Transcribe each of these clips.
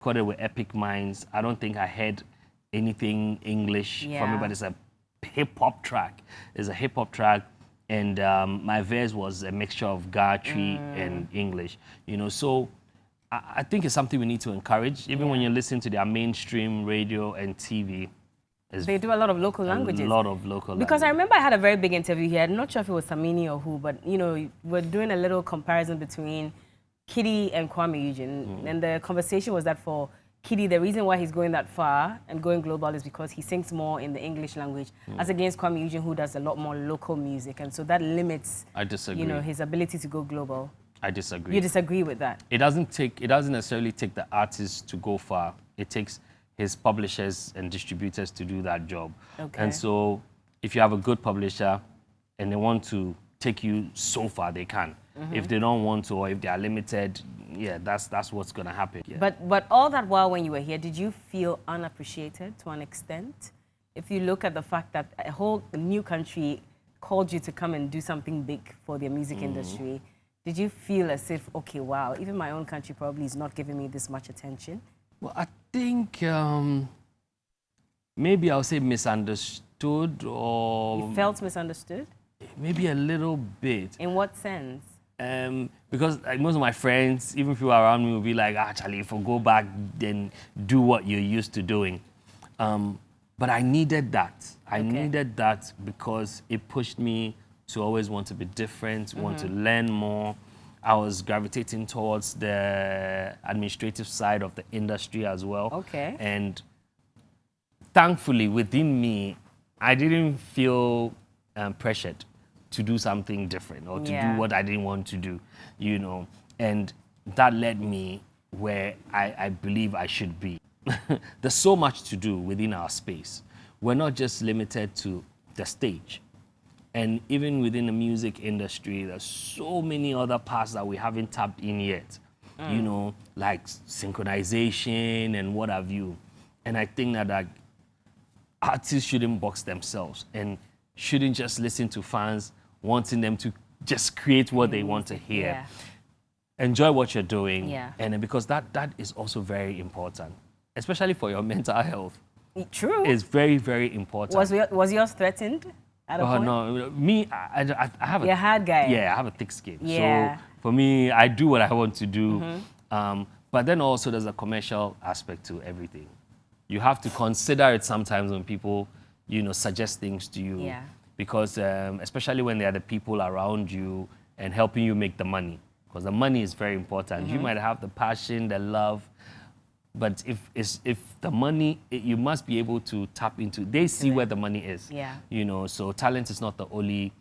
recorded with Epic Minds. I don't think I heard anything English from it, but it's a hip-hop track. It's a hip-hop track, and my verse was a mixture of Gayatri and English, you know. So I think it's something we need to encourage, even when you're listening to their mainstream radio and TV. They do a lot of local languages. A lot of local Because languages. I remember I had a very big interview here. I'm not sure if it was Samini or who, but you know, we're doing a little comparison between Kitty and Kwame Eugene. And the conversation was that for Kitty, the reason why he's going that far and going global is because he sings more in the English language, as against Kwame Eugene, who does a lot more local music. And so that limits, I disagree. you know, his ability to go global. I disagree. You disagree with that? It doesn't necessarily take the artist to go far. It takes his publishers and distributors to do that job. Okay. And so if you have a good publisher and they want to take you so far, they can. If they don't want to, or if they are limited, yeah, that's what's gonna happen. Yeah. But all that while when you were here, did you feel unappreciated to an extent? If you look at the fact that a whole new country called you to come and do something big for their music industry, did you feel as if, okay, wow, even my own country probably is not giving me this much attention? Well, I think maybe I'll say misunderstood, or You felt misunderstood? maybe a little bit. In what sense? Because like, most of my friends, even people around me, will be like, actually, if I go back, then do what you're used to doing. But I needed that. I needed that because it pushed me to always want to be different, want to learn more. I was gravitating towards the administrative side of the industry as well. Okay. And thankfully, within me, I didn't feel pressured to do something different or to do what I didn't want to do, you know. And that led me where I believe I should be. There's so much to do within our space. We're not just limited to the stage. And even within the music industry, there's so many other parts that we haven't tapped in yet, you know, like synchronization and what have you. And I think that artists shouldn't box themselves and shouldn't just listen to fans wanting them to just create what they want to hear. Yeah. Enjoy what you're doing. Yeah. And then because that is also very important, especially for your mental health. True. It's very, very important. Was yours threatened at a point? No, me, I have You're a hard guy. Yeah, I have a thick skin. Yeah. So for me, I do what I want to do. But then also there's a commercial aspect to everything. You have to consider it sometimes when people, you know, suggest things to you. Yeah. Because especially when they are the people around you and helping you make the money. Because the money is very important. You might have the passion, the love, but if the money, you must be able to tap into. They see where the money is. Yeah. You know, so talent is not the only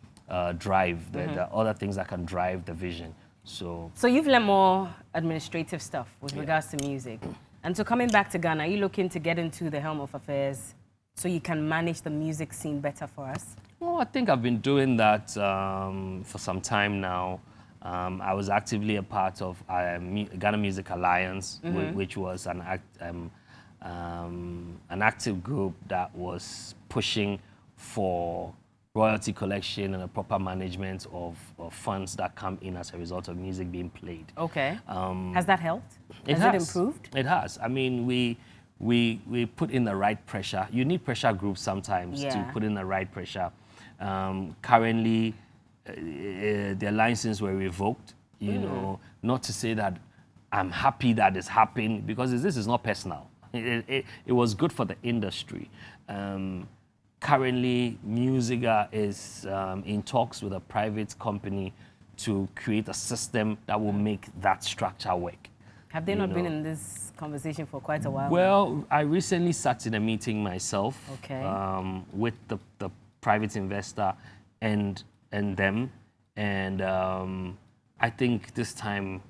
drive. There are other things that can drive the vision. So you've learned more administrative stuff with regards to music. And so coming back to Ghana, are you looking to get into the helm of affairs so you can manage the music scene better for us? Well, I think I've been doing that for some time now. I was actively a part of Ghana Music Alliance, which was an active group that was pushing for royalty collection and a proper management of funds that come in as a result of music being played. Okay. Has that helped? Has it improved? It has. I mean, we put in the right pressure. You need pressure groups sometimes to put in the right pressure. Currently, their licenses were revoked. You know, not to say that I'm happy that it's happening, because this is not personal. It was good for the industry. Currently, Musica is in talks with a private company to create a system that will make that structure work. Have they not been in this conversation for quite a while? Well, I recently sat in a meeting myself with the private investor and them, and I think this time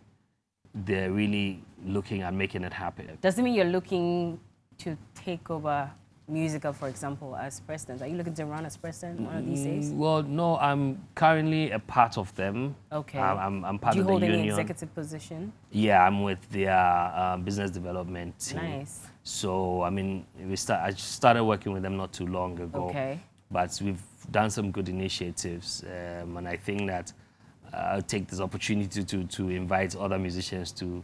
they're really looking at making it happen. Does it mean you're looking to take over Musica, for example, as president? Are you looking to run as president one of these days? Well, no, I'm currently a part of them. Okay. I'm part Do you of the hold union. any executive position? Yeah, I'm with their business development team. Nice. So, I mean, I started working with them not too long ago. Okay. But we've done some good initiatives, and I think that I'll take this opportunity to invite other musicians to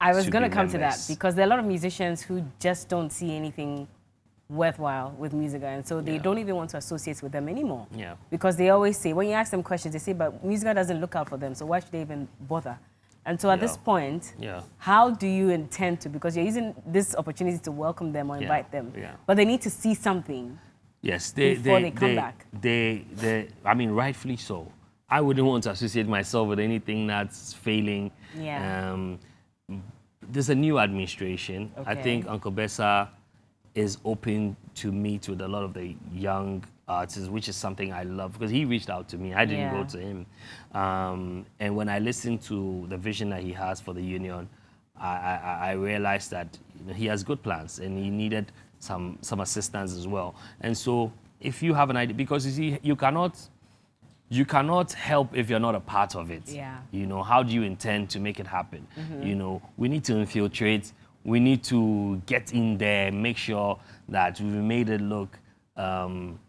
I was going to come to that because there are a lot of musicians who just don't see anything worthwhile with Musica, and so they don't even want to associate with them anymore. Yeah. Because they always say, when you ask them questions, they say, but Musica doesn't look out for them, so why should they even bother? And so at this point, how do you intend to, because you're using this opportunity to welcome them or invite them, but they need to see something before they come back. I mean, rightfully so. I wouldn't want to associate myself with anything that's failing. Yeah. There's a new administration. I think Uncle Bessa is open to meet with a lot of the young artists, which is something I love because he reached out to me. I didn't go to him. And when I listened to the vision that he has for the union, I realized that he has good plans and he needed some assistance as well. And so if you have an idea, because you see, you cannot help if you're not a part of it. Yeah. How do you intend to make it happen? We need to infiltrate. We need to get in there, make sure that we've made it look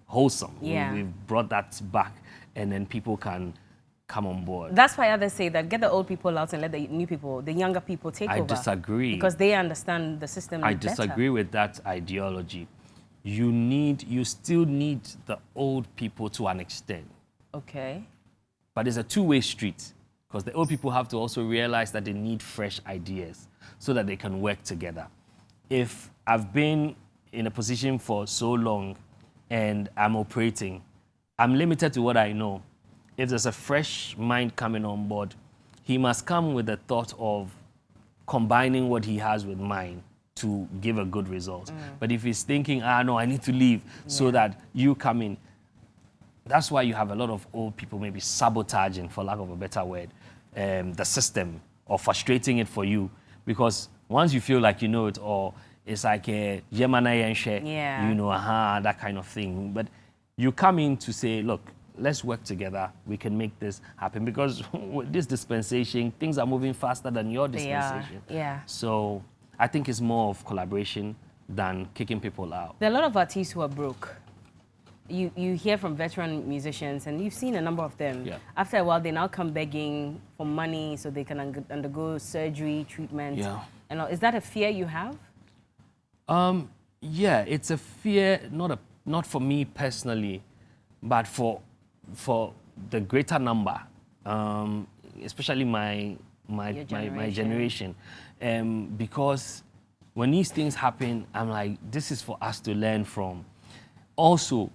wholesome. Yeah. We've brought that back, and then people can come on board. That's why others say that get the old people out and let the new people, the younger people take over. I disagree. Because they understand the system better. I disagree with that ideology. You still need the old people to an extent. Okay. But it's a two-way street because the old people have to also realize that they need fresh ideas so that they can work together. If I've been in a position for so long and I'm operating, I'm limited to what I know. If there's a fresh mind coming on board, he must come with the thought of combining what he has with mine to give a good result. But if he's thinking, no, I need to leave so that you come in, that's why you have a lot of old people maybe sabotaging, for lack of a better word, the system or frustrating it for you. Because once you feel like you know it all, it's like a Gemini share, that kind of thing. But you come in to say, look, let's work together. We can make this happen. Because with this dispensation, things are moving faster than your dispensation. Yeah. So I think it's more of collaboration than kicking people out. There are a lot of artists who are broke. You hear from veteran musicians, and you've seen a number of them. Yeah. After a while, they now come begging for money so they can undergo surgery, treatment. Yeah. And all. Is that a fear you have? Yeah, it's a fear, not for me personally, but for the greater number, especially my generation, because when these things happen, I'm like, this is for us to learn from. Also,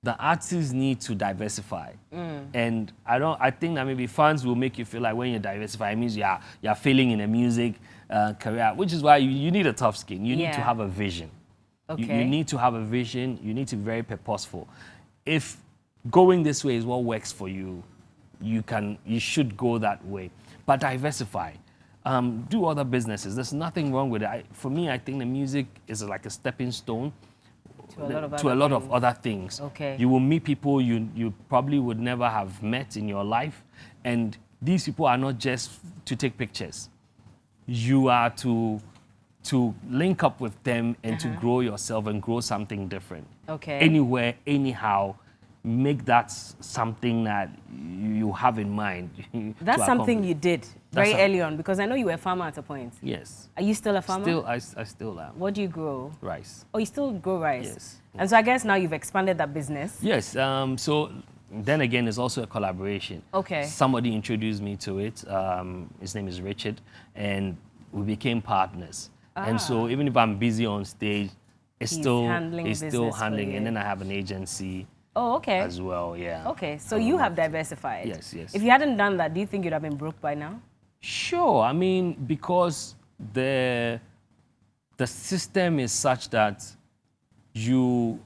the artists need to diversify. And I think that maybe fans will make you feel like when you diversify, it means you're failing in a music career, which is why you need a tough skin. You need to have a vision. Okay. You need to have a vision. You need to be very purposeful. If going this way is what works for you, you should go that way. But diversify. Do other businesses. There's nothing wrong with it. For me, I think the music is like a stepping stone to a lot of other things. Okay. You will meet people you probably would never have met in your life, and these people are not just to take pictures. You are to link up with them and to grow yourself and grow something different. Okay. Anywhere, anyhow, make that something that you have in mind. That's something you did very early on, because I know you were a farmer at a point. Yes. Are you still a farmer? I still am. What do you grow? Rice. Oh, you still grow rice? Yes. And so I guess now you've expanded that business. Yes. So then again, it's also a collaboration. Okay. Somebody introduced me to it. His name is Richard, and we became partners. And so even if I'm busy on stage, he's still handling, and then I have an agency. Oh, okay. As well, yeah. Okay, so you have diversified. Yes, yes. If you hadn't done that, do you think you'd have been broke by now? Sure. I mean, because the system is such that you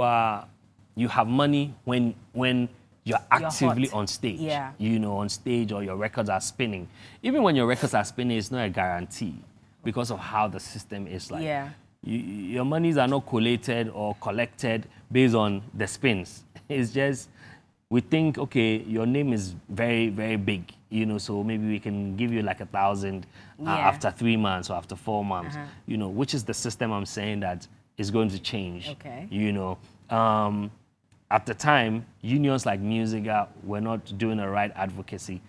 have money when you're actively on stage. Yeah. On stage, or your records are spinning. Even when your records are spinning, it's not a guarantee because of how the system is like. Yeah. Your monies are not collated or collected based on the spins. It's just, we think, okay, your name is very, very big, so maybe we can give you like 1,000 after 3 months or after 4 months, which is the system I'm saying that is going to change. Okay. At the time, unions like Musica were not doing the right advocacy,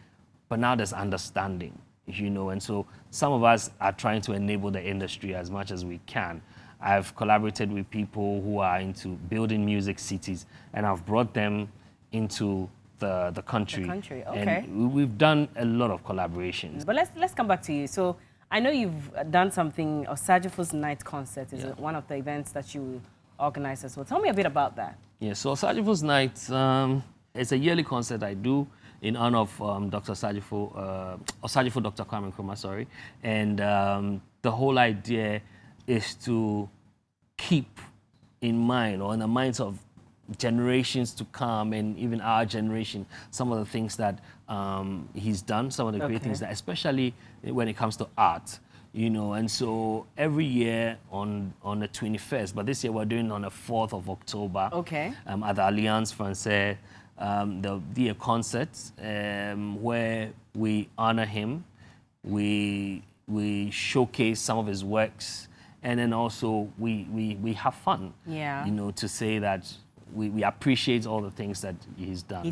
but now there's understanding. you know, and so some of us are trying to enable the industry as much as we can. I've collaborated with people who are into building music cities, and I've brought them into the country. The country, okay. And we've done a lot of collaborations. But let's come back to you. So I know you've done something, Sagu's Night Concert is one of the events that you organize as well. Tell me a bit about that. Yeah, so Sagu's Night, it's a yearly concert I do in honor of Dr. Sagu, Dr. Kwame Nkrumah, sorry. And the whole idea is to keep in mind, or in the minds of generations to come, and even our generation, some of the things that he's done, some of the great things that, especially when it comes to art, you know. And so every year on the 21st, but this year we're doing on the 4th of October, at the Alliance Française, there'll be a concert where we honor him, we showcase some of his works, and then also we have fun, you know, to say that we appreciate all the things that he's done.